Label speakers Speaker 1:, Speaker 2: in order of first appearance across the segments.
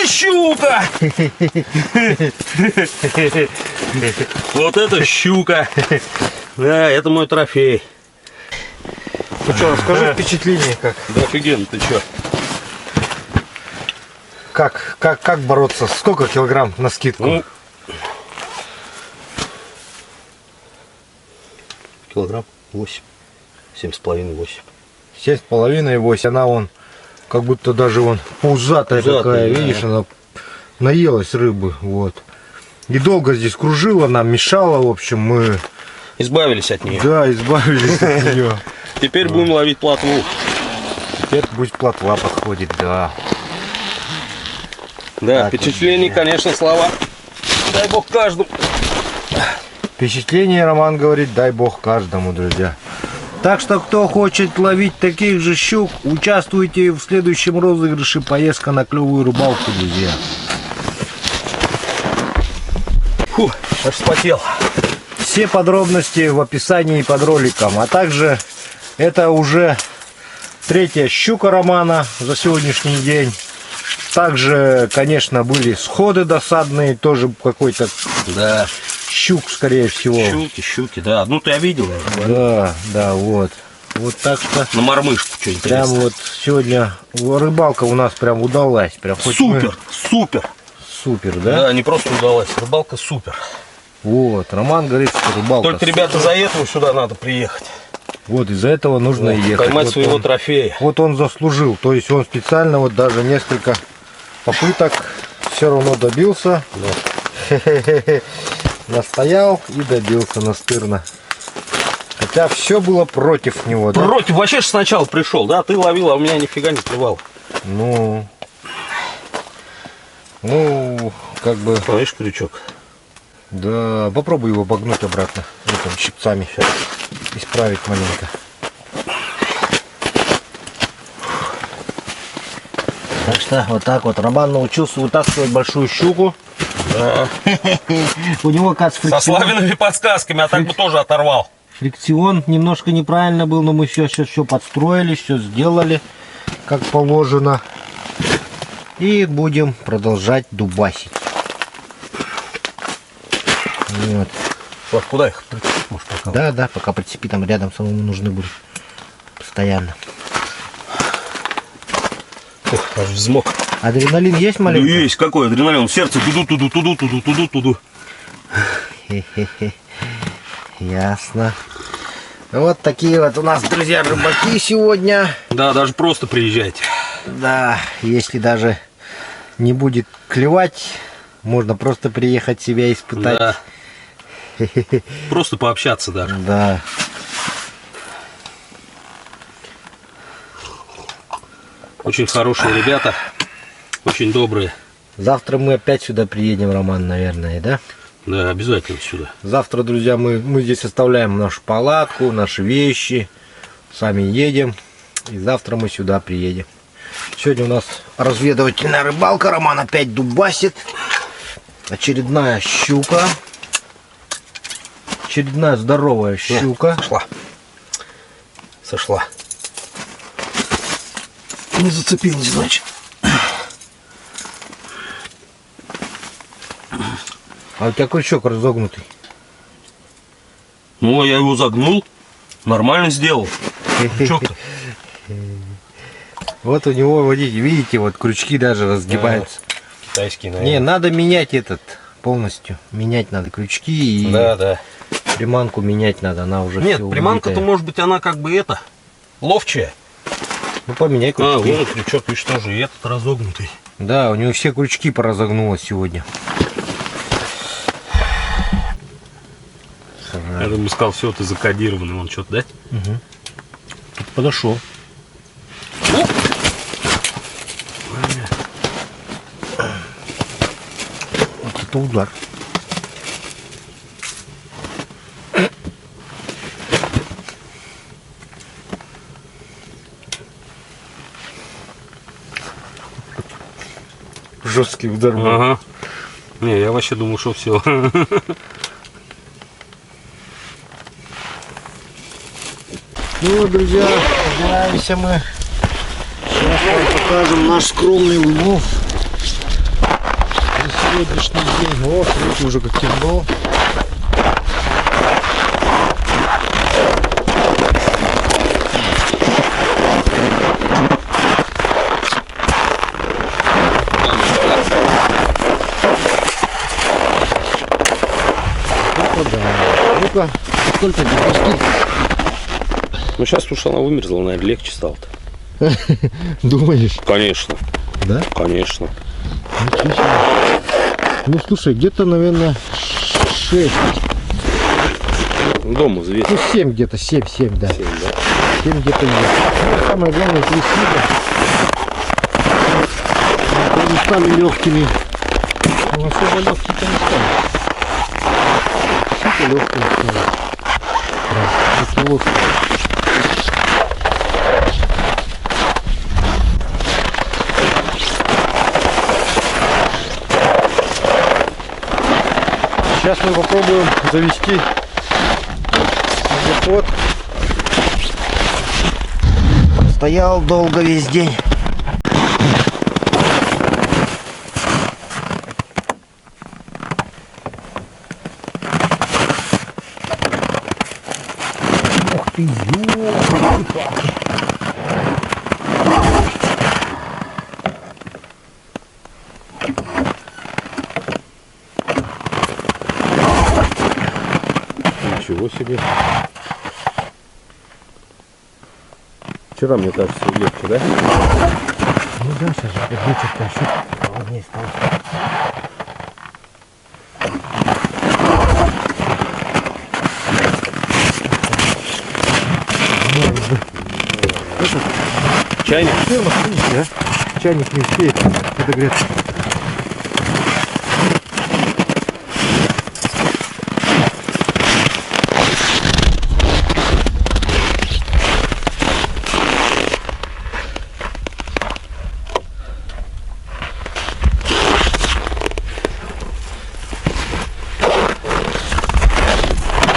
Speaker 1: щука! Вот это щука! Да, это мой трофей.
Speaker 2: Ну что, расскажи впечатление как.
Speaker 1: Да офигенно, ты чё?
Speaker 2: Как бороться? Сколько килограмм на скидку?
Speaker 1: Ну, килограмм 8. 7,5-8.
Speaker 2: 7,5-8. Она вон, как будто даже вон пузатая такая, да. Видишь, она наелась рыбы. Вот. И долго здесь кружила, нам мешала, в общем, мы...
Speaker 1: Избавились от нее.
Speaker 2: Да, избавились от нее.
Speaker 1: Теперь будем ловить плотву.
Speaker 2: Теперь пусть плотва подходит, да.
Speaker 1: Да,
Speaker 2: Так,
Speaker 1: впечатление, конечно, слова. Дай бог каждому.
Speaker 2: Впечатление, Роман говорит, дай бог каждому, друзья. Так что, кто хочет ловить таких же щук, участвуйте в следующем розыгрыше «Поездка на клевую рыбалку», друзья.
Speaker 1: Фу, аж вспотел.
Speaker 2: Все подробности в описании под роликом. А также это уже третья щука Романа за сегодняшний день. Также, конечно, были сходы досадные, тоже какой-то,
Speaker 1: да,
Speaker 2: щук, скорее всего.
Speaker 1: Щуки, да. Ну-то я видел.
Speaker 2: Да, вот. Вот так что...
Speaker 1: На мормышку, что интересно.
Speaker 2: Прям вот сегодня рыбалка у нас прям удалась. Прям
Speaker 1: Супер.
Speaker 2: Супер, да?
Speaker 1: Да, не просто удалась, рыбалка супер.
Speaker 2: Вот, Роман говорит, что рыбалка
Speaker 1: Только, ребята, за этого сюда надо приехать.
Speaker 2: Вот, из-за этого нужно ехать.
Speaker 1: Поймать
Speaker 2: вот
Speaker 1: своего
Speaker 2: он,
Speaker 1: трофея.
Speaker 2: Вот он заслужил. То есть он специально вот даже несколько попыток все равно добился. Да. Настоял и добился настырно. Хотя все было против него.
Speaker 1: Против, да? Вообще же сначала пришел, да? Ты ловил, а у меня нифига не клевал.
Speaker 2: Ну, как бы...
Speaker 1: Видишь, крючок?
Speaker 2: Да, попробуй его обогнуть обратно. Этим щипцами. Сейчас исправить маленько. Так что вот так вот Роман научился вытаскивать большую щуку.
Speaker 1: Да.
Speaker 2: У него, как
Speaker 1: со славянными подсказками, а так бы тоже оторвал.
Speaker 2: Фрикцион немножко неправильно был, но мы все подстроили, все сделали как положено. И будем продолжать дубасить. Вот.
Speaker 1: Вот, куда их прицепить, может, пока?
Speaker 2: Да, пока прицепи, там рядом самому нужны будут. Постоянно.
Speaker 1: Ох, аж взмок.
Speaker 2: Адреналин есть маленький?
Speaker 1: Ну, есть, какой адреналин? Сердце туду.
Speaker 2: Ясно. Вот такие вот у нас, друзья, рыбаки сегодня.
Speaker 1: Да, даже просто приезжайте.
Speaker 2: Да, если даже не будет клевать, можно просто приехать себя испытать.
Speaker 1: Да. Просто пообщаться даже.
Speaker 2: Да.
Speaker 1: Очень хорошие ребята, очень добрые.
Speaker 2: Завтра мы опять сюда приедем, Роман, наверное, да?
Speaker 1: Да, обязательно сюда.
Speaker 2: Завтра, друзья, мы здесь оставляем нашу палатку, наши вещи, сами едем, и завтра мы сюда приедем. Сегодня у нас разведывательная рыбалка, Роман опять дубасит. Очередная щука. Очередная здоровая щука.
Speaker 1: Сошла. Не зацепилась, значит.
Speaker 2: А у тебя крючок разогнутый.
Speaker 1: Ну, я его загнул. Нормально сделал. Крючок-то.
Speaker 2: Вот у него, видите, вот крючки даже разгибаются.
Speaker 1: Да, китайский, наверное.
Speaker 2: Не, надо менять этот полностью. Менять надо крючки и
Speaker 1: да.
Speaker 2: приманку менять надо. Она уже.
Speaker 1: Нет, приманка-то может быть она как бы ловчая.
Speaker 2: Ну поменяй крючки.
Speaker 1: Вон крючок, видишь, тоже и этот разогнутый.
Speaker 2: Да, у него все крючки поразогнулось сегодня.
Speaker 1: Я бы сказал, все, ты закодированный, вон что-то, да?
Speaker 2: Угу. Тут подошел. Вот это удар. Жесткий удар.
Speaker 1: Ага. Не, я вообще думал, что все.
Speaker 2: Ну вот, друзья, собираемся мы. Сейчас вам покажем наш скромный улов. сегодняшний день. О, смотрите, уже как темно. Ну-ка, сколько здесь?
Speaker 1: Ну сейчас уж она вымерзла, наверное, легче стало-то.
Speaker 2: Думаешь?
Speaker 1: Конечно.
Speaker 2: Да?
Speaker 1: Конечно.
Speaker 2: Ничего себе. Ну слушай, где-то, наверное, 6.
Speaker 1: Дома взвесить.
Speaker 2: Ну 7 где-то, 7, да.
Speaker 1: 7, да?
Speaker 2: 7 где-то есть. Ну, самое главное, красиво. Они стали легкими. Ну, особо легкие-то не стали. Все легкие стали. Да, такие легкие. Сейчас мы попробуем завести снегоход. Стоял долго весь день. Ух ты, ёлки-палки.
Speaker 1: Ничего себе. Вчера, мне кажется, легче, да?
Speaker 2: Ну да, сейчас же подбычек тащит. Холоднее стало.
Speaker 1: Чайник?
Speaker 2: Термос, видите, да? Чайник не успеет подогреться.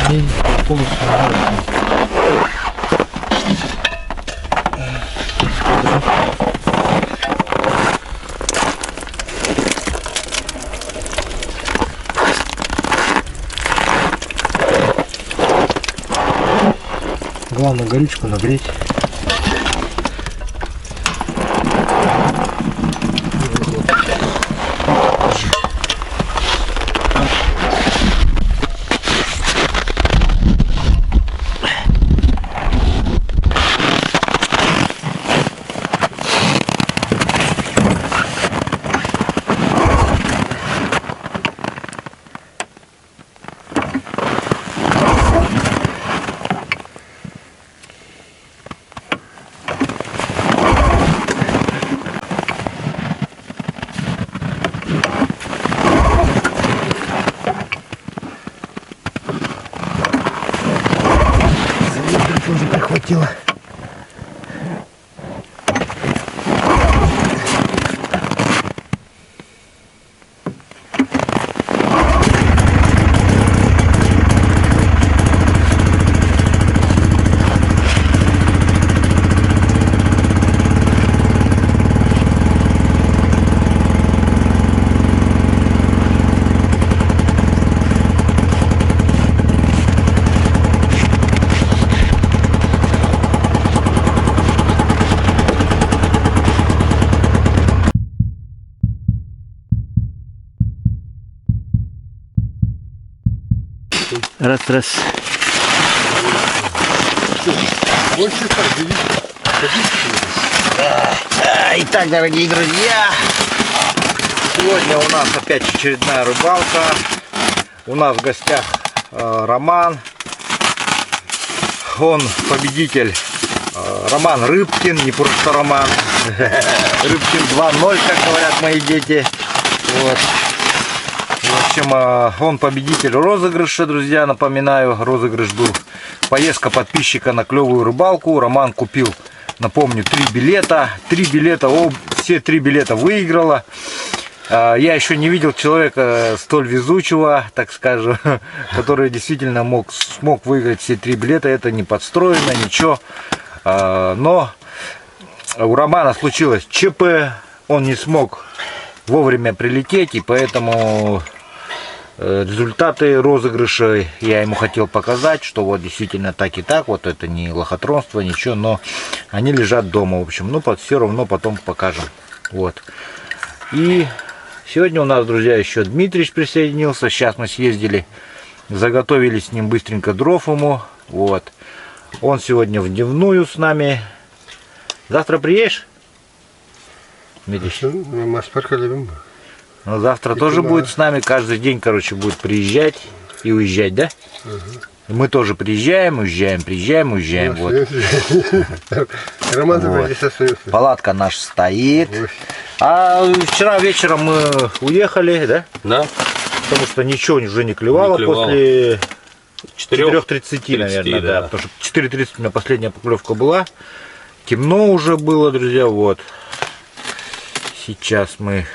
Speaker 2: И полностью главное горючку нагреть. Тоже прихватило. Раз. Итак, дорогие друзья, сегодня у нас опять очередная рыбалка. У нас в гостях Роман. Он победитель. Роман Рыбкин, не просто Роман. Рыбкин 2.0, как говорят мои дети. Вот. В общем, он победитель розыгрыша, друзья, напоминаю, розыгрыш был поездка подписчика на клевую рыбалку. Роман купил, напомню, 3 билета. 3 билета, все 3 билета выиграла. Я еще не видел человека столь везучего, так скажем, который действительно смог выиграть все 3 билета. Это не подстроено, ничего. Но у Романа случилось ЧП, он не смог вовремя прилететь, и поэтому результаты розыгрыша я ему хотел показать, что вот действительно так и так, вот это не лохотронство, ничего, но они лежат дома, в общем, ну, все равно потом покажем, вот. И сегодня у нас, друзья, еще Дмитрич присоединился, сейчас мы съездили, заготовили с ним быстренько дров ему, вот. Он сегодня в дневную с нами. Завтра приедешь, Дмитрич? Ну, завтра тоже будет с нами, каждый день, короче, будет приезжать и уезжать, да? Мы тоже приезжаем, уезжаем, приезжаем, уезжаем. Вот. Вот. Палатка наша стоит. А вчера вечером мы уехали, да?
Speaker 1: Да.
Speaker 2: Потому что ничего уже не клевало, после 4:30, наверное, да. Потому что 4:30 у меня последняя поклевка была. Темно уже было, друзья, вот. Сейчас мы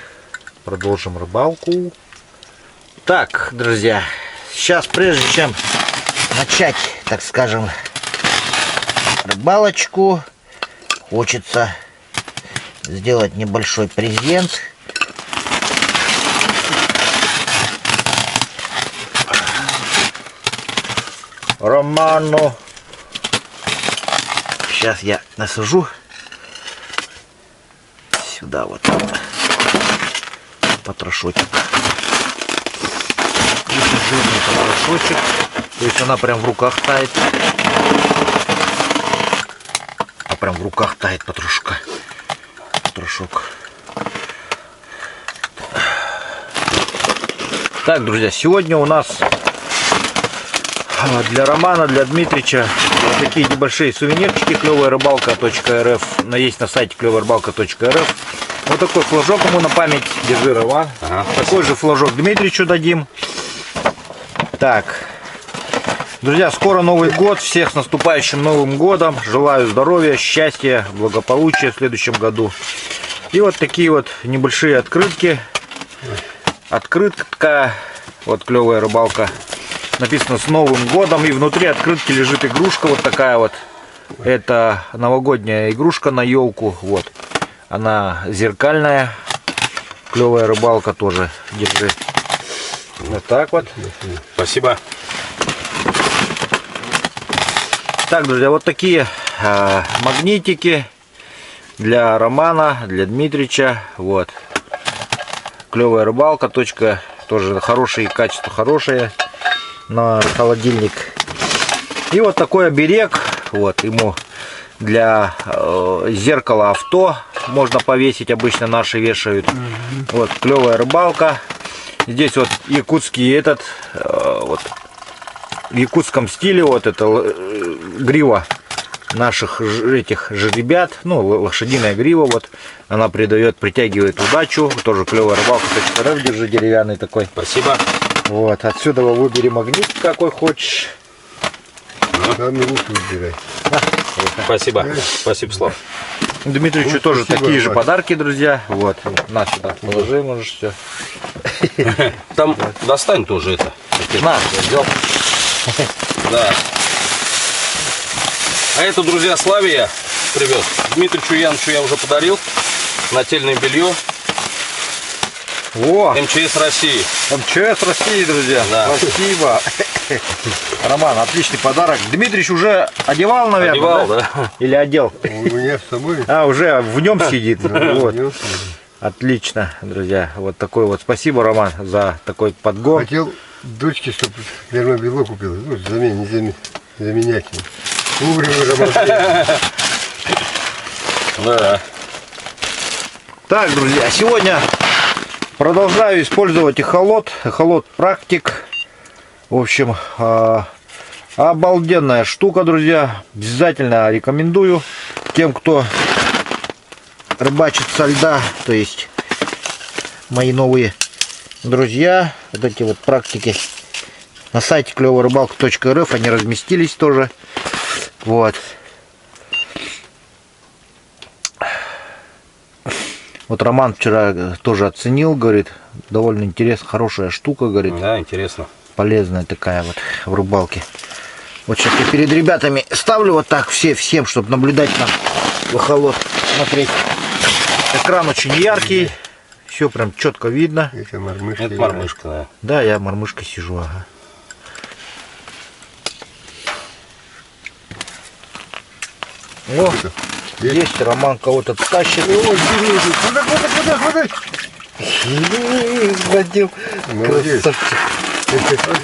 Speaker 2: продолжим рыбалку. Так, друзья, сейчас прежде чем начать, так скажем, рыбалочку, хочется сделать небольшой презент. Роману. Сейчас я насажу сюда вот потрошочек. Жирный потрошочек. То есть она прям в руках тает. А прям в руках тает потрошка. Потрошок. Так, друзья, сегодня у нас для Романа, для Дмитрича вот такие небольшие сувенирчики. Клевая рыбалка.рф. Есть на сайте клевая-рыбалка.рф. Вот такой флажок ему на память. Держи, Роман. Ага, такой же флажок Дмитричу дадим. Так, друзья, скоро Новый год. Всех с наступающим Новым годом. Желаю здоровья, счастья, благополучия в следующем году. И вот такие вот небольшие открытки. Открытка. Вот клевая рыбалка. Написано с Новым годом. И внутри открытки лежит игрушка вот такая вот. Это новогодняя игрушка на елку. Вот. Она зеркальная. Клевая рыбалка тоже. Держи. Вот так вот.
Speaker 1: Спасибо.
Speaker 2: Так, друзья, вот такие магнитики для Романа, для Дмитрича. Вот. Клевая рыбалка. Тоже хорошие, качество хорошее. На холодильник. И вот такой оберег. Вот ему для зеркала авто можно повесить. Обычно наши вешают. Вот клевая рыбалка. Здесь вот якутский вот в якутском стиле вот это грива наших этих жеребят, ну, лошадиная грива, вот она притягивает удачу. Тоже клевая рыбалка.рф, держи, деревянный такой.
Speaker 1: Спасибо.
Speaker 2: Вот, отсюда выбери магнит какой хочешь.
Speaker 1: Спасибо. Спасибо, Слав.
Speaker 2: Дмитричу тоже такие же подарки, друзья. Вот, на сюда положи, можешь все.
Speaker 1: Там достань тоже это.
Speaker 2: На, я взял.
Speaker 1: Да. А это, друзья, Славе я привез. Дмитричу Яновичу я уже подарил. Нательное белье.
Speaker 2: О!
Speaker 1: МЧС России.
Speaker 2: МЧС России, друзья. Да. Спасибо. Роман, отличный подарок. Дмитрич уже одевал, наверное?
Speaker 1: Одевал, да?
Speaker 2: Или одел?
Speaker 3: У меня с собой.
Speaker 2: А, уже в нем сидит. Вот. Отлично, друзья. Вот такой вот. Спасибо, Роман, за такой подгон.
Speaker 3: Хотел дочке, чтобы термобело купил. Ну, заменять. Вовремя Роман.
Speaker 1: Да.
Speaker 2: Так, друзья, сегодня продолжаю использовать эхолот. Эхолот практик. В общем, обалденная штука, друзья. Обязательно рекомендую тем, кто рыбачит со льда. То есть мои новые друзья. Вот эти вот практики на сайте клевая-рыбалка.рф они разместились тоже. Вот. Вот Роман вчера тоже оценил, говорит, довольно интересно, хорошая штука, говорит.
Speaker 1: Да, интересно.
Speaker 2: Полезная такая вот в рыбалке. Вот сейчас я перед ребятами ставлю вот так всем, чтобы наблюдать нам в эхолот, смотреть. Экран очень яркий. Все прям четко видно.
Speaker 3: Это мормышка.
Speaker 1: Это мормышка, да.
Speaker 2: Да, я мормышкой сижу, ага. О, есть Роман кого-то тащит.
Speaker 3: Ой, хватай.
Speaker 2: Схватил.
Speaker 3: Молодец.
Speaker 2: Красавчик.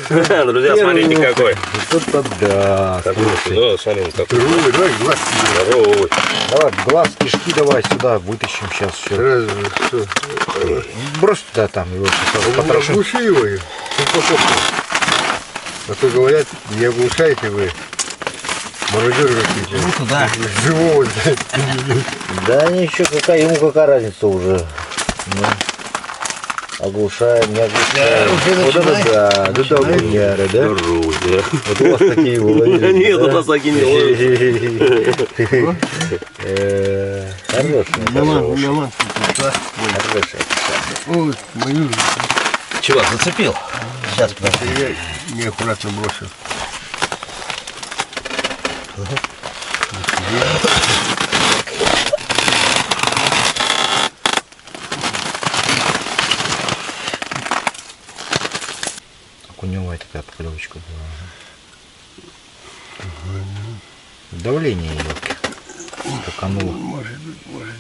Speaker 1: Друзья, смотрите какой.
Speaker 2: Вот это да. Слушай.
Speaker 1: Да, смотри, он какой.
Speaker 3: Здоровый, давай глаз тебе.
Speaker 1: Здоровый.
Speaker 2: Давай, глаз, кишки давай сюда, вытащим сейчас все.
Speaker 3: Сразу что?
Speaker 2: Брось туда там его сейчас потрошу.
Speaker 3: Оглуши его. А то говорят, не оглушайте вы. Мародеры какие-то.
Speaker 2: Ну туда.
Speaker 3: Живого.
Speaker 2: Да ничего, ему какая разница уже. Ну, оглушаем, не оглушаем. Вот это да, это угняра, да?
Speaker 1: Здоровый, да.
Speaker 2: Вот у вас такие вылазят.
Speaker 1: Нет, у нас такие не
Speaker 3: Нормально. Ой, мою.
Speaker 1: Чего, зацепил?
Speaker 2: Сейчас, подожди.
Speaker 3: Я неаккуратно бросил.
Speaker 2: Окуневая такая поклевочка была. Давление елки. Скакануло.
Speaker 3: Может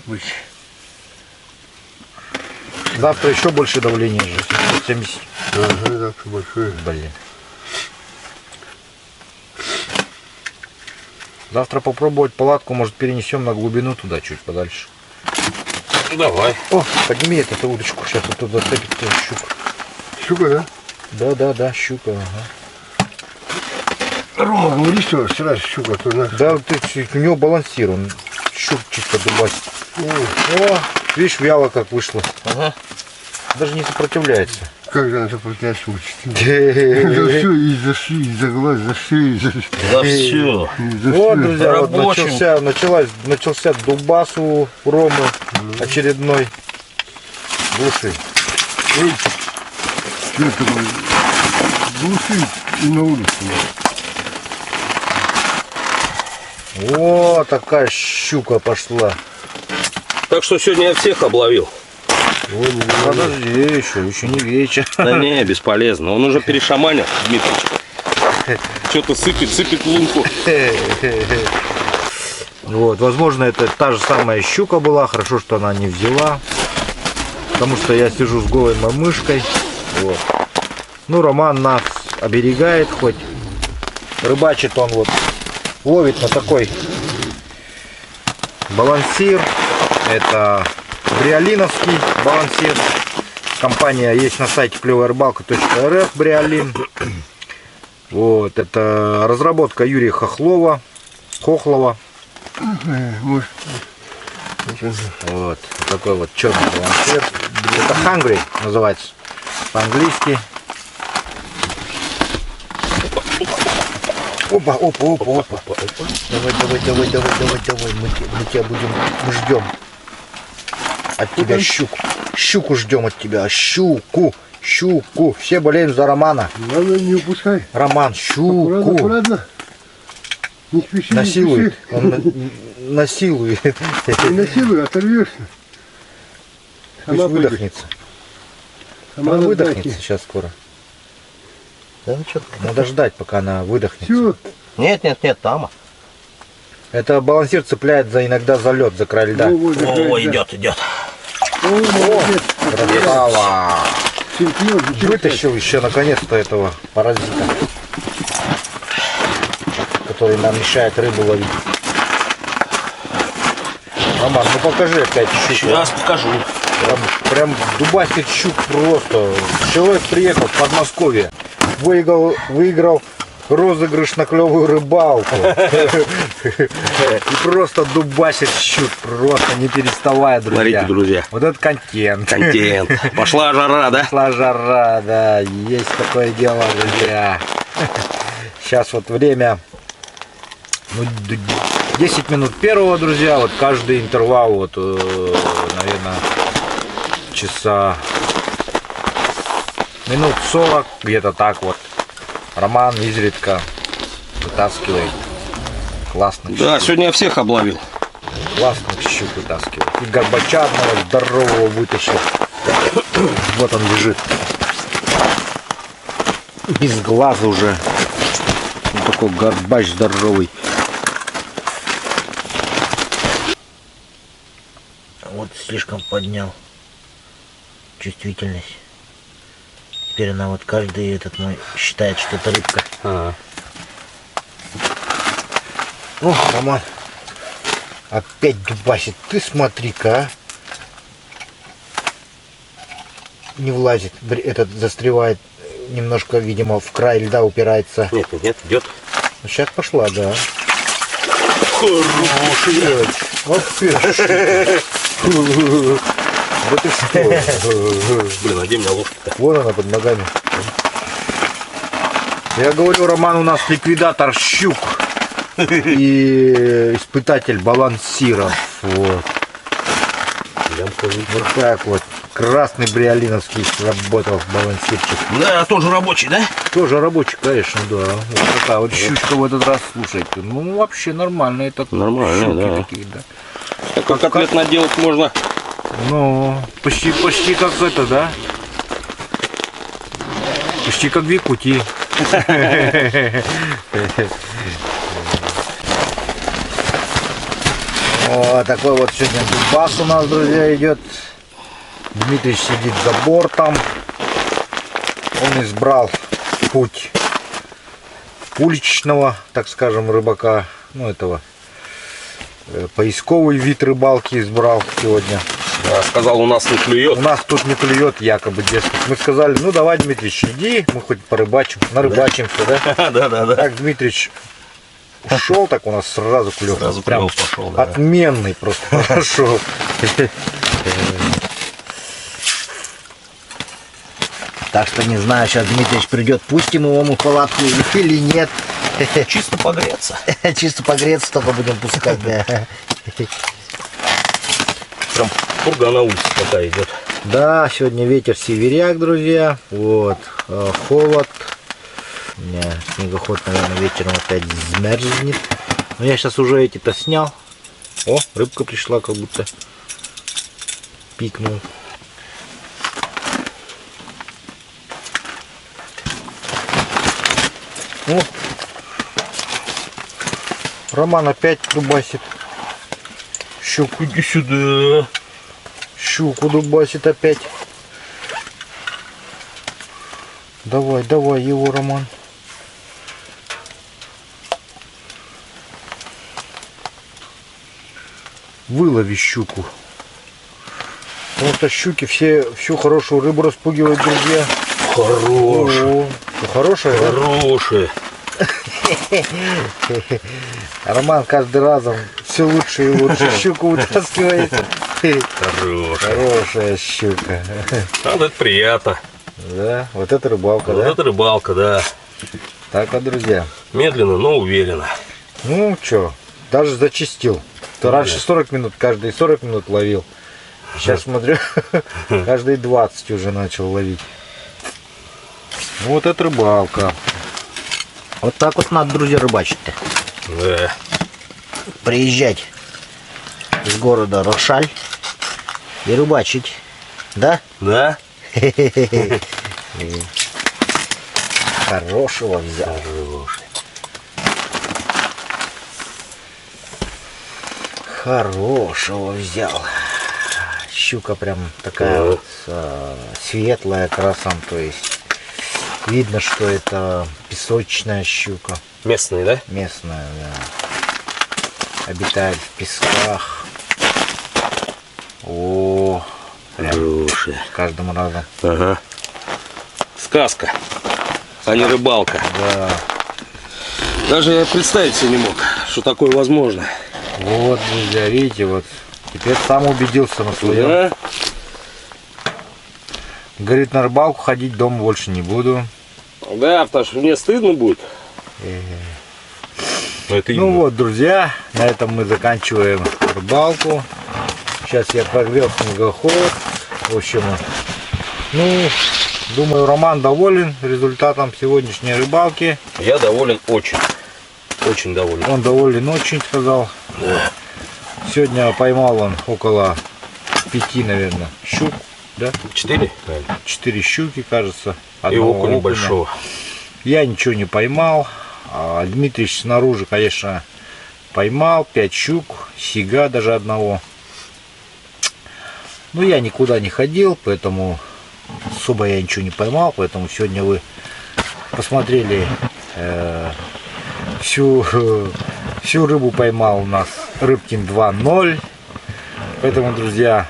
Speaker 3: быть.
Speaker 2: Завтра еще больше давления же. 70.
Speaker 3: Ага, завтра большое.
Speaker 2: Блин. Завтра попробовать палатку, может, перенесем на глубину туда, чуть подальше.
Speaker 1: Давай.
Speaker 2: О, подними эту удочку, сейчас вот туда зацепит щука.
Speaker 3: Щука, да?
Speaker 2: Да, щука, ага.
Speaker 3: Рома, говори, что сразу щука, то на...
Speaker 2: Да, ты, у него балансир, он щук чисто дубасит.
Speaker 3: Ой,
Speaker 2: О, видишь, вяло как вышло.
Speaker 1: Ага.
Speaker 2: Даже не сопротивляется.
Speaker 3: как же она сопротивляется учить? За
Speaker 2: Вот,
Speaker 3: все, и за шею, и за глаз, за шею, и за...
Speaker 1: За все.
Speaker 3: и за всё.
Speaker 2: друзья, вот
Speaker 1: Рабочим.
Speaker 2: начался дубас у Ромы очередной. Слушай,
Speaker 3: Эй, что такое? Глуши и на улице.
Speaker 2: о, такая щука пошла.
Speaker 1: Так что сегодня я всех обловил.
Speaker 3: Ой, не
Speaker 2: Подожди, еще не вечер.
Speaker 1: Да не, бесполезно. Он уже перешаманил, Дмитрич. Что-то сыпет лунку.
Speaker 2: Вот, возможно, это та же самая щука была. Хорошо, что она не взяла. Потому что я сижу с голой мышкой. Вот. Ну, Роман нас оберегает хоть. Рыбачит он вот. Ловит на такой балансир. Это бриолиновский балансир. Компания есть на сайте клёвая-рыбалка.рф бриолин. Вот, это разработка Юрия Хохлова.
Speaker 3: Может,
Speaker 2: Вот такой вот черный балансир. Это Hungry называется по-английски. Опа. Давай. Мы тебя будем, мы ждем от тебя щуку. Щуку ждем от тебя. Щуку. Все болеем за Романа.
Speaker 3: надо не упускай.
Speaker 2: Роман, щуку.
Speaker 3: Аккуратно. Не спеши,
Speaker 2: Насилует.
Speaker 3: не спеши.
Speaker 2: Он насилует.
Speaker 3: Не насилуй, оторвешься.
Speaker 2: Пусть выдохнется. Она выдохнется сейчас скоро.
Speaker 1: Да ну что?
Speaker 2: Надо ждать, пока она выдохнется.
Speaker 3: Все,
Speaker 1: Нет, там.
Speaker 2: Это балансир цепляет иногда за лед, за край льда.
Speaker 1: О, идет.
Speaker 3: О, молодец.
Speaker 2: Красава!
Speaker 3: Чемпион,
Speaker 2: Вытащил еще наконец-то этого паразита, который нам мешает рыбу ловить. Роман, ну покажи опять щуку.
Speaker 1: Сейчас покажу.
Speaker 2: Прям дубасит щук просто. Человек приехал в Подмосковье, выиграл розыгрыш на клевую рыбалку. И просто дубасит щук, просто не переставая, друзья.
Speaker 1: Смотрите, друзья.
Speaker 2: Вот это контент.
Speaker 1: Пошла жара, да?
Speaker 2: Пошла жара, да, есть такое дело, друзья. Сейчас вот время, ну, 10 минут первого, друзья, вот каждый интервал, вот, наверное, часа, минут 40, где-то так вот. Роман изредка вытаскивает классных
Speaker 1: Да,
Speaker 2: щук.
Speaker 1: сегодня я всех обловил.
Speaker 2: Классных щук вытаскивает. И горбача одного здорового вытащил. Вот он лежит. Без глаза уже. Вот такой горбач здоровый. Вот слишком поднял чувствительность. Теперь она вот каждый этот мой считает, что это рыбка.
Speaker 1: Ага.
Speaker 2: О, Роман. Опять дубасит. Ты смотри-ка, а. Не влазит. Этот застревает немножко, видимо, в край льда упирается.
Speaker 1: Нет, идет.
Speaker 2: Ну, сейчас пошла, да.
Speaker 1: Хороший.
Speaker 2: Вот ты. Да ты что?
Speaker 1: Блин, а где у меня ложка-то?
Speaker 2: Вон она под ногами. Я говорю, Роман у нас ликвидатор щук и испытатель балансиров. Вот. Вот так вот. Красный бриолиновский работал балансирчик.
Speaker 1: Да, тоже рабочий, да?
Speaker 2: Тоже рабочий, конечно, да. Вот такая вот щучка в этот раз, слушайте. Ну, вообще нормально. Это
Speaker 1: Нормально,
Speaker 2: щуки
Speaker 1: да.
Speaker 2: такие, да.
Speaker 1: Такой котлет наделать можно.
Speaker 2: Ну, почти как это, да? Почти как в Якутии. Вот такой вот сегодня дубас у нас, друзья, идет. Дмитрий сидит за бортом. Он избрал путь уличного, так скажем, рыбака. Ну, этого поисковый вид рыбалки избрал сегодня.
Speaker 1: Да, сказал, у нас не клюет.
Speaker 2: У нас тут не клюет, якобы, дескать. Мы сказали, ну давай, Дмитрич, иди, мы хоть порыбачим, нарыбачимся, да?
Speaker 1: Да.
Speaker 2: Так Дмитрич ушел, так у нас сразу клев.
Speaker 1: Сразу
Speaker 2: прям
Speaker 1: клев пошел, да.
Speaker 2: отменный просто пошел. Так что не знаю, сейчас Дмитрич придет, пустим его в палатку или нет.
Speaker 1: Чисто погреться.
Speaker 2: Чисто погреться только будем пускать, да.
Speaker 1: Прям пурга на улице пока идет.
Speaker 2: Да, сегодня ветер северяк, друзья. Вот, холод. У меня снегоход, наверное, вечером опять замерзнет. Но я сейчас уже эти-то снял. О, рыбка пришла, как будто пикнул. О, Роман опять дубасит. Щуку, иди сюда. Щуку дубасит опять. Давай его, Роман. Вылови щуку. Потому что щуки всю хорошую рыбу распугивают, друзья.
Speaker 1: Хороший.
Speaker 2: Хорошая, да?
Speaker 1: Хороший.
Speaker 2: Роман каждый разом все лучше и лучше щуку вытаскивает.
Speaker 1: Хороший.
Speaker 2: Хорошая щука.
Speaker 1: А, это приятно.
Speaker 2: Да, вот это рыбалка,
Speaker 1: Вот
Speaker 2: да?
Speaker 1: это рыбалка, да.
Speaker 2: Так вот, друзья.
Speaker 1: Медленно, но уверенно.
Speaker 2: Ну, что, даже зачистил. То раньше 40 минут, каждые 40 минут ловил. Сейчас смотрю, каждые 20 уже начал ловить. Вот это рыбалка. Вот так вот надо, друзья, рыбачить-то.
Speaker 1: Да.
Speaker 2: Приезжать из города Рошаль и рыбачить. Да?
Speaker 1: Да?
Speaker 2: Хорошего взял.
Speaker 1: Хороший.
Speaker 2: Хорошего взял. Щука прям такая вот, светлая красом, то есть видно, что это песочная щука.
Speaker 1: Местный, да?
Speaker 2: Местная, да. Обитает в песках. О, прям
Speaker 1: Хороший.
Speaker 2: с каждым разом.
Speaker 1: Ага. Сказка, а не рыбалка.
Speaker 2: Да.
Speaker 1: Даже я представить себе не мог, что такое возможно.
Speaker 2: Вот, друзья, видите, вот теперь сам убедился на своем.
Speaker 1: Да?
Speaker 2: Говорит, на рыбалку ходить дома больше не буду.
Speaker 1: Да, потому что мне стыдно будет. Но это
Speaker 2: Ну
Speaker 1: именно.
Speaker 2: вот, друзья, на этом мы заканчиваем рыбалку. Сейчас я прогрел снегоход. В общем, ну, думаю, Роман доволен результатом сегодняшней рыбалки.
Speaker 1: Я доволен очень. Очень доволен.
Speaker 2: Он доволен очень, сказал. Вот. Сегодня поймал он около 5, наверное, щук. Да?
Speaker 1: 4, наверное.
Speaker 2: 4 щуки, кажется.
Speaker 1: И
Speaker 2: одного
Speaker 1: окуня большого.
Speaker 2: Я ничего не поймал. А Дмитрич снаружи, конечно, поймал 5 щук, сига даже одного. Но я никуда не ходил, поэтому особо я ничего не поймал. Поэтому сегодня вы посмотрели всю рыбу поймал у нас Рыбкин 2.0. Поэтому, друзья,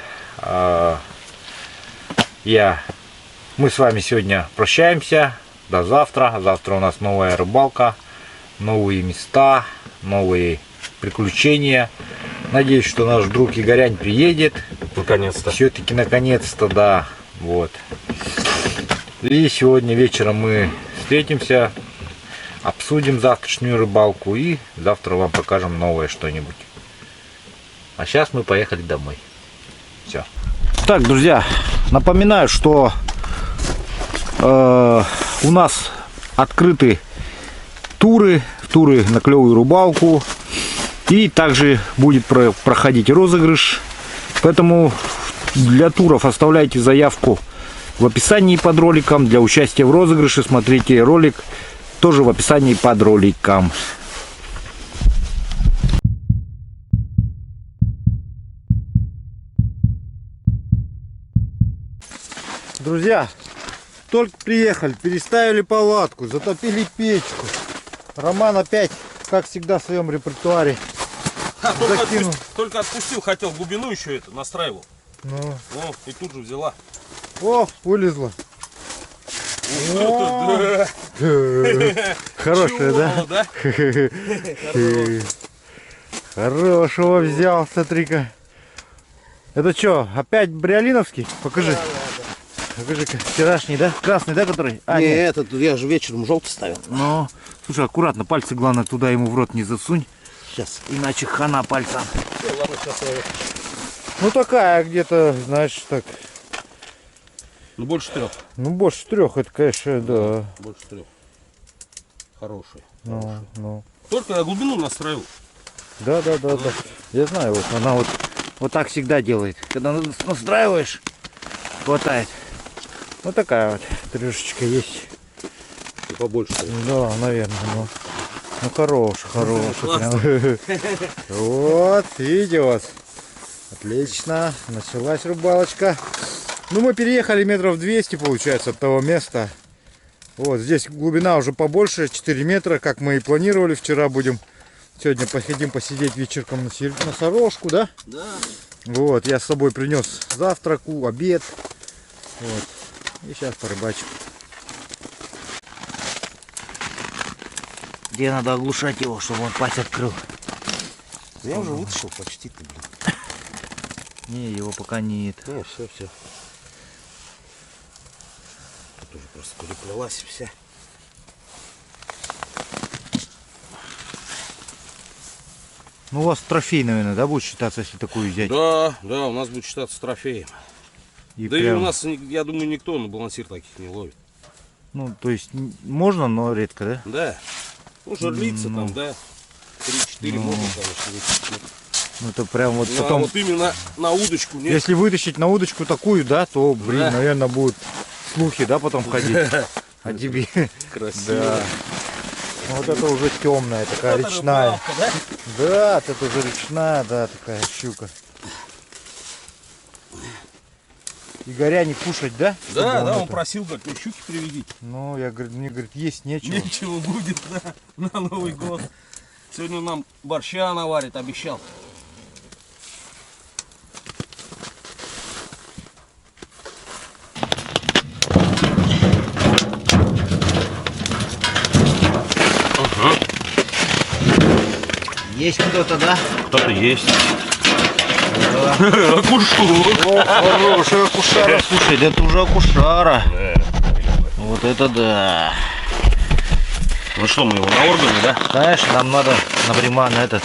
Speaker 2: мы с вами сегодня прощаемся. До завтра. Завтра у нас новая рыбалка, новые места, новые приключения. Надеюсь, что наш друг Игорянь приедет.
Speaker 1: Наконец-то.
Speaker 2: Все-таки наконец-то, да. Вот. И сегодня вечером мы встретимся, обсудим завтрашнюю рыбалку и завтра вам покажем новое что-нибудь. А сейчас мы поехали домой. Все. Так, друзья, напоминаю, что у нас открыты туры на клевую рыбалку. И также будет проходить розыгрыш. Поэтому для туров оставляйте заявку в описании под роликом. Для участия в розыгрыше смотрите ролик тоже в описании под роликом. Друзья, только приехали, переставили палатку, затопили печку. Роман опять, как всегда, в своем репертуаре.
Speaker 1: Только отпустил, хотел глубину еще это, настраивал.
Speaker 2: Ну.
Speaker 1: О, и тут же взяла.
Speaker 2: О, вылезла.
Speaker 1: Да.
Speaker 2: Хорошая, да? Хорошего взял, смотри-ка. Это что, опять бриолиновский? Покажи. Покажи-ка, вчерашний, да? Красный, да, который?
Speaker 3: Не, этот я же вечером желтый ставил.
Speaker 2: Ну, слушай, аккуратно, пальцы, главное, туда ему в рот не засунь.
Speaker 3: Сейчас.
Speaker 2: Иначе хана пальцам. Ну, такая где-то, знаешь, так.
Speaker 1: Ну, больше 3.
Speaker 2: Ну, больше 3, это, конечно, да.
Speaker 1: Больше 3. Хороший.
Speaker 2: Ну.
Speaker 1: Только на глубину настраивал.
Speaker 2: Да. Я знаю, вот она вот так всегда делает. Когда настраиваешь, хватает. Вот такая вот трешечка есть.
Speaker 1: И побольше.
Speaker 2: Да, наверное. Ну хороший. Прям. Вот, видите вас. Отлично. Началась рыбалочка. Ну, мы переехали метров 200, получается, от того места. Вот, здесь глубина уже побольше, 4 метра, как мы и планировали. Вчера будем, сегодня походим посидеть вечерком на сорожку, да?
Speaker 1: Да.
Speaker 2: Вот, я с собой принес завтраку, обед. Вот. И сейчас порыбачим. Где надо оглушать его, чтобы он пасть открыл?
Speaker 3: Я уже вытащил почти-то, блин.
Speaker 2: Не, его пока нет.
Speaker 3: Не, все. Тут уже просто переплелась вся.
Speaker 2: Ну, у вас трофей, наверное, да, будет считаться, если такую взять?
Speaker 1: Да, у нас будет считаться трофеем.
Speaker 2: И
Speaker 1: Да и
Speaker 2: прям,
Speaker 1: у нас, я думаю, никто на балансир таких не ловит.
Speaker 2: ну, то есть, можно, но редко, да?
Speaker 1: Да. Ну, жерлица там, да. 3-4 можно, конечно, вытащить.
Speaker 2: Ну, это прям вот
Speaker 1: Ну,
Speaker 2: потом,
Speaker 1: а вот именно на удочку нет.
Speaker 2: если вытащить на удочку такую, да, то, блин,
Speaker 1: Да.
Speaker 2: наверное, будут слухи, да, потом ходить о тебе.
Speaker 1: Красиво.
Speaker 2: Да. Ну, вот это уже темная, такая
Speaker 1: Это
Speaker 2: речная.
Speaker 1: рыбалка, да?
Speaker 2: Да, это уже речная, да, такая щука. Игоря не кушать, да? Чтобы
Speaker 1: Да, он
Speaker 2: это-
Speaker 1: просил, говорит, ну, щуки приведите.
Speaker 2: Ну, я говорю, мне, говорит, есть нечего.
Speaker 1: Нечего будет на Новый год. Сегодня нам борща наварит, обещал.
Speaker 2: Есть кто-то, да?
Speaker 1: Кто-то есть.
Speaker 2: О, хорошая акушара. Слушай, да это уже акушара. Вот это да.
Speaker 1: Ну что, мы его на органы, да?
Speaker 2: Конечно, нам надо на приман этот.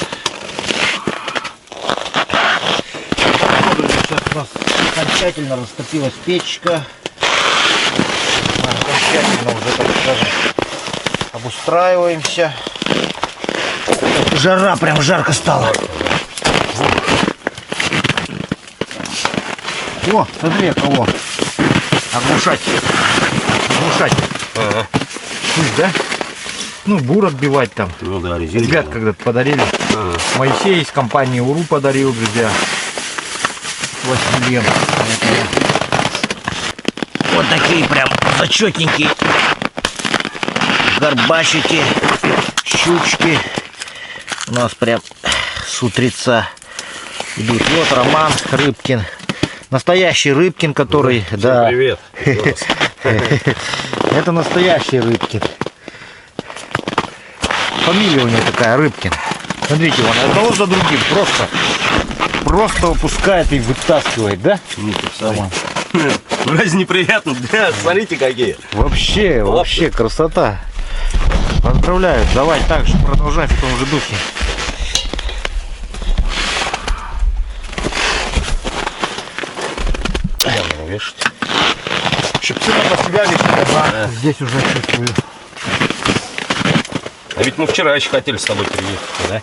Speaker 2: Сейчас у нас окончательно растопилась печка. Окончательно уже, так скажем, обустраиваемся. Жара, прям жарко стало. О, смотри, кого. заглушать. Заглушать.
Speaker 1: Ага.
Speaker 2: Пусть, да? Ну, бур отбивать там.
Speaker 1: Ну да, резина.
Speaker 2: Ребят когда-то подарили.
Speaker 1: Ага.
Speaker 2: Моисей из компании УРУ подарил, друзья. Пластилин. Вот такие прям зачетненькие горбачики, щучки. У нас прям с утреца идут. Вот Роман Рыбкин. Настоящий Рыбкин, который...
Speaker 1: Всем
Speaker 2: да.
Speaker 1: привет.
Speaker 2: Это настоящий Рыбкин. Фамилия у него такая, Рыбкин. Смотрите, он одного за другим просто выпускает и вытаскивает, да? Роман?
Speaker 1: Разве неприятно? Да, смотрите какие.
Speaker 2: Вообще красота. Поздравляю. Давай так же продолжай в том же духе.
Speaker 1: Вешать.
Speaker 2: Щипцы на себя вешать.
Speaker 1: Да.
Speaker 2: Здесь уже чувствую.
Speaker 1: А ведь мы вчера еще хотели с тобой приехать, да?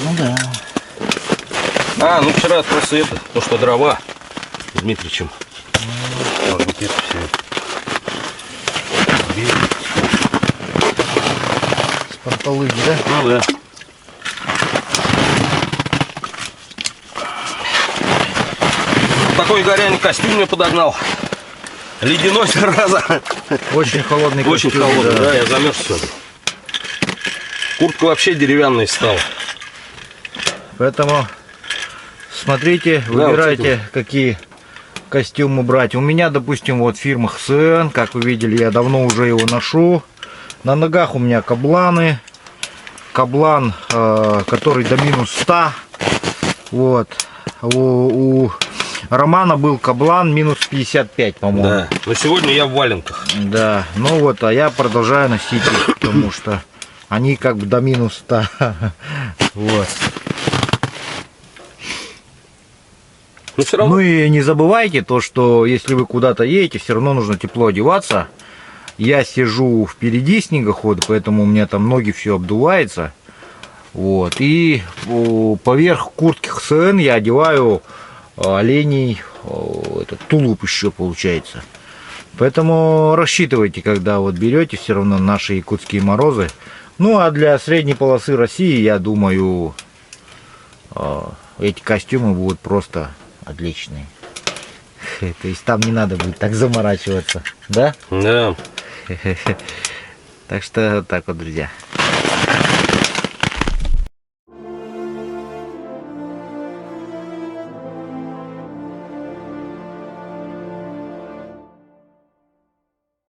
Speaker 2: Ну да.
Speaker 1: А, ну вчера просто это, то, что дрова с Дмитричем. Может быть, это все.
Speaker 2: С панталыги, да?
Speaker 1: Ну да. Такой горяный костюм мне подогнал. Ледяной зараза.
Speaker 2: Очень холодный
Speaker 1: Очень
Speaker 2: костюм,
Speaker 1: холодный, да, я замерз сегодня. Куртка вообще деревянная стала.
Speaker 2: Поэтому смотрите,
Speaker 1: Да,
Speaker 2: выбирайте, какие костюмы брать. У меня, допустим, вот фирма ХСН, как вы видели, я давно уже его ношу. На ногах у меня кабланы. Каблан, который до минус 100. Вот. У Романа был каблан минус 55, по-моему.
Speaker 1: Да. Но сегодня я в валенках.
Speaker 2: Да. Ну вот, а я продолжаю носить их, потому что они как бы до минус 100. Вот.
Speaker 1: Но все равно.
Speaker 2: Ну и не забывайте то, что если вы куда-то едете, все равно нужно тепло одеваться. Я сижу впереди снегохода, поэтому у меня там ноги все обдувается. Вот. И поверх куртки ХСН я одеваю оленей, этот тулуп еще получается. Поэтому рассчитывайте, когда вот берете все равно наши якутские морозы. Ну а для средней полосы России, я думаю, эти костюмы будут просто отличные. То есть там не надо будет так заморачиваться, да?
Speaker 1: Да.
Speaker 2: Так что так вот, друзья.